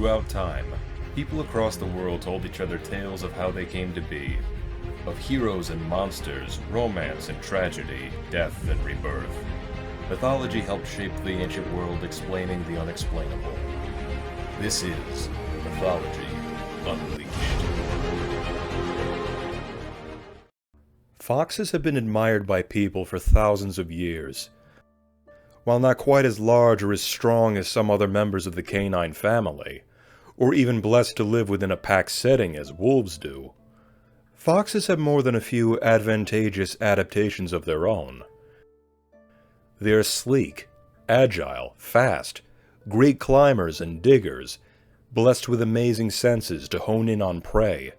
Throughout time, people across the world told each other tales of how they came to be, of heroes and monsters, romance and tragedy, death and rebirth. Mythology helped shape the ancient world, explaining the unexplainable. This is Mythology Unleashed. Foxes have been admired by people for thousands of years. While not quite as large or as strong as some other members of the canine family, or even blessed to live within a pack setting as wolves do, foxes have more than a few advantageous adaptations of their own. They are sleek, agile, fast, great climbers and diggers, blessed with amazing senses to hone in on prey,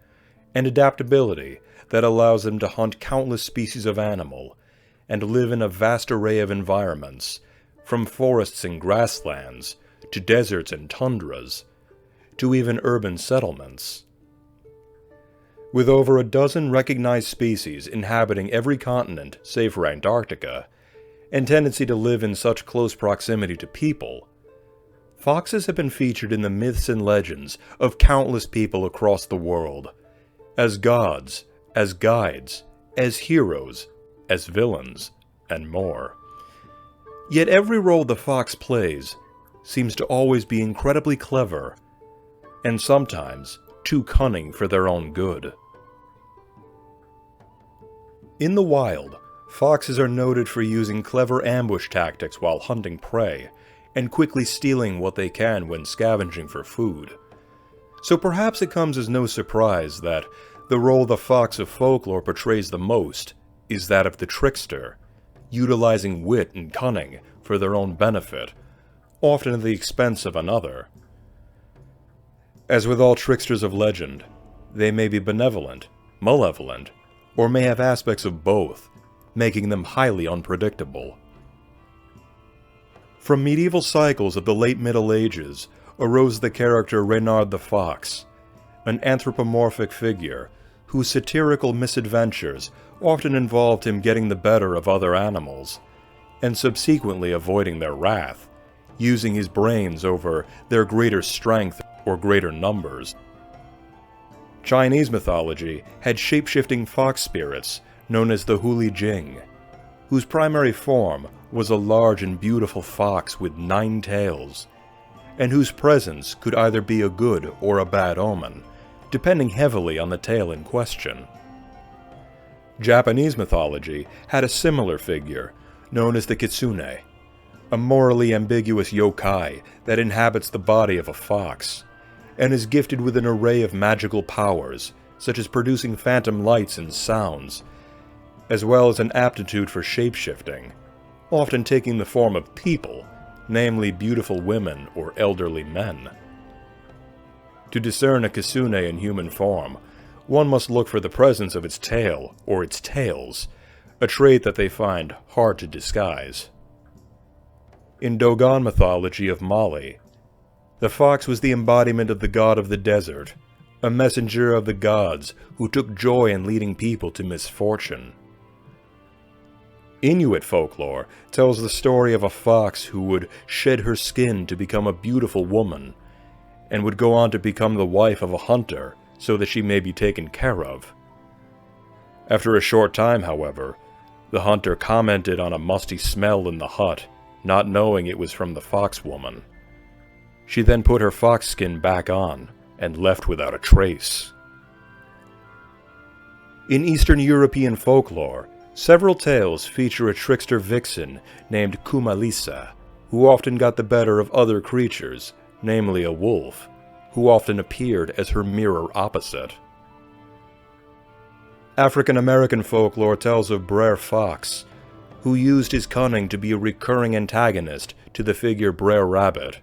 and adaptability that allows them to hunt countless species of animal, and live in a vast array of environments, from forests and grasslands, to deserts and tundras, to even urban settlements. With over a dozen recognized species inhabiting every continent save for Antarctica, and tendency to live in such close proximity to people, foxes have been featured in the myths and legends of countless people across the world, as gods, as guides, as heroes, as villains, and more. Yet every role the fox plays seems to always be incredibly clever, and sometimes too cunning for their own good. In the wild, foxes are noted for using clever ambush tactics while hunting prey, and quickly stealing what they can when scavenging for food. So perhaps it comes as no surprise that the role the fox of folklore portrays the most is that of the trickster, utilizing wit and cunning for their own benefit, often at the expense of another. As with all tricksters of legend, they may be benevolent, malevolent, or may have aspects of both, making them highly unpredictable. From medieval cycles of the late Middle Ages arose the character Reynard the Fox, an anthropomorphic figure whose satirical misadventures often involved him getting the better of other animals, and subsequently avoiding their wrath, using his brains over their greater strength or greater numbers. Chinese mythology had shape-shifting fox spirits known as the Huli Jing, whose primary form was a large and beautiful fox with 9 tails, and whose presence could either be a good or a bad omen, depending heavily on the tale in question. Japanese mythology had a similar figure, known as the Kitsune, a morally ambiguous yokai that inhabits the body of a fox, and is gifted with an array of magical powers, such as producing phantom lights and sounds, as well as an aptitude for shape-shifting, often taking the form of people, namely beautiful women or elderly men. To discern a kitsune in human form, one must look for the presence of its tail or its tails, a trait that they find hard to disguise. In Dogon mythology of Mali, the fox was the embodiment of the god of the desert, a messenger of the gods who took joy in leading people to misfortune. Inuit folklore tells the story of a fox who would shed her skin to become a beautiful woman, and would go on to become the wife of a hunter so that she may be taken care of. After a short time, however, the hunter commented on a musty smell in the hut, not knowing it was from the fox woman. She then put her fox skin back on, and left without a trace. In Eastern European folklore, several tales feature a trickster vixen named Kumalisa, who often got the better of other creatures, namely a wolf, who often appeared as her mirror opposite. African American folklore tells of Br'er Fox, who used his cunning to be a recurring antagonist to the figure Br'er Rabbit,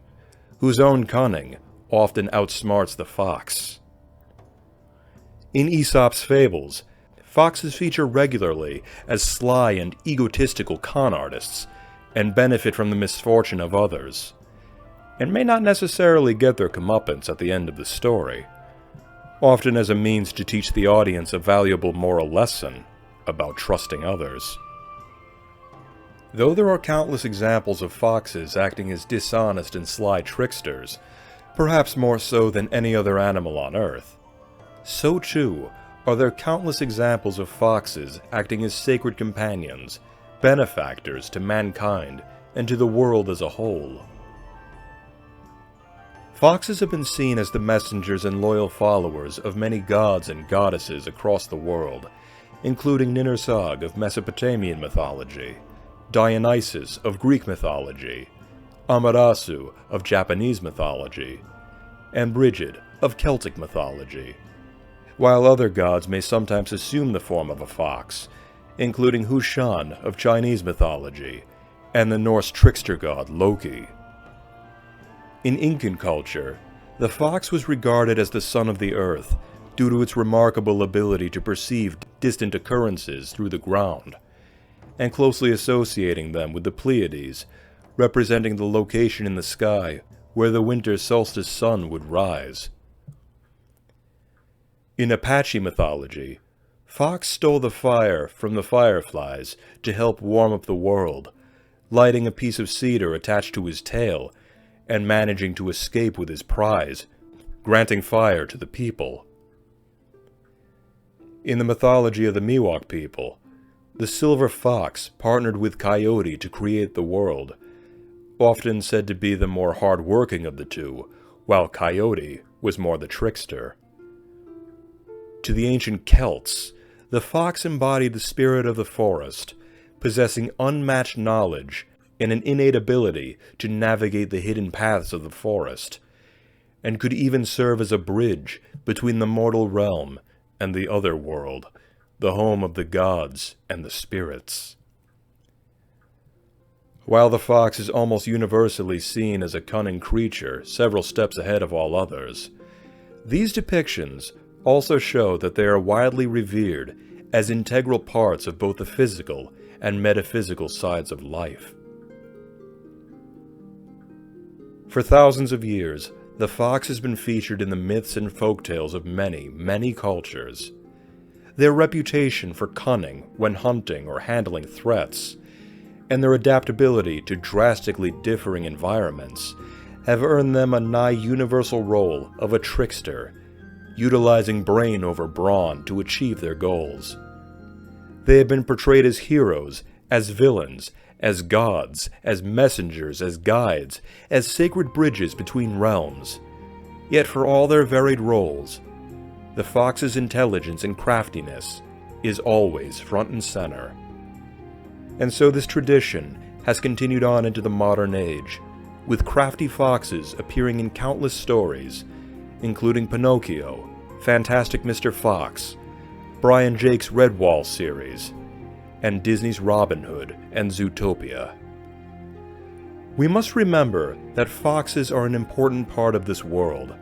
whose own cunning often outsmarts the fox. In Aesop's fables, foxes feature regularly as sly and egotistical con artists, and benefit from the misfortune of others, and may not necessarily get their comeuppance at the end of the story, often as a means to teach the audience a valuable moral lesson about trusting others. Though there are countless examples of foxes acting as dishonest and sly tricksters, perhaps more so than any other animal on Earth. So too are there countless examples of foxes acting as sacred companions, benefactors to mankind and to the world as a whole. Foxes have been seen as the messengers and loyal followers of many gods and goddesses across the world, including Ninursag of Mesopotamian mythology, Dionysus of Greek mythology, Amaterasu of Japanese mythology, and Br'er of Celtic mythology, while other gods may sometimes assume the form of a fox, including Hushan of Chinese mythology, and the Norse trickster god Loki. In Incan culture, the fox was regarded as the son of the earth due to its remarkable ability to perceive distant occurrences through the ground, and closely associating them with the Pleiades, representing the location in the sky where the winter solstice sun would rise. In Apache mythology, Fox stole the fire from the fireflies to help warm up the world, lighting a piece of cedar attached to his tail and managing to escape with his prize, granting fire to the people. In the mythology of the Miwok people, the silver fox partnered with Coyote to create the world, often said to be the more hard-working of the two, while Coyote was more the trickster. To the ancient Celts, the fox embodied the spirit of the forest, possessing unmatched knowledge and an innate ability to navigate the hidden paths of the forest, and could even serve as a bridge between the mortal realm and the other world, the home of the gods and the spirits. While the fox is almost universally seen as a cunning creature several steps ahead of all others, these depictions also show that they are widely revered as integral parts of both the physical and metaphysical sides of life. For thousands of years, the fox has been featured in the myths and folktales of many, many cultures. Their reputation for cunning when hunting or handling threats, and their adaptability to drastically differing environments, have earned them a nigh universal role of a trickster, utilizing brain over brawn to achieve their goals. They have been portrayed as heroes, as villains, as gods, as messengers, as guides, as sacred bridges between realms. Yet for all their varied roles, the fox's intelligence and craftiness is always front and center. And so this tradition has continued on into the modern age, with crafty foxes appearing in countless stories, including Pinocchio, Fantastic Mr. Fox, Brian Jake's Redwall series, and Disney's Robin Hood and Zootopia. We must remember that foxes are an important part of this world,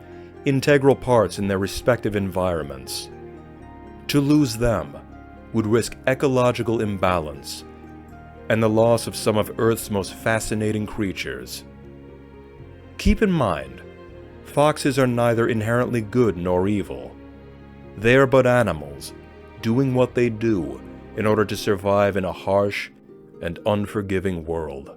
integral parts in their respective environments. To lose them would risk ecological imbalance and the loss of some of Earth's most fascinating creatures. Keep in mind, foxes are neither inherently good nor evil. They are but animals, doing what they do in order to survive in a harsh and unforgiving world.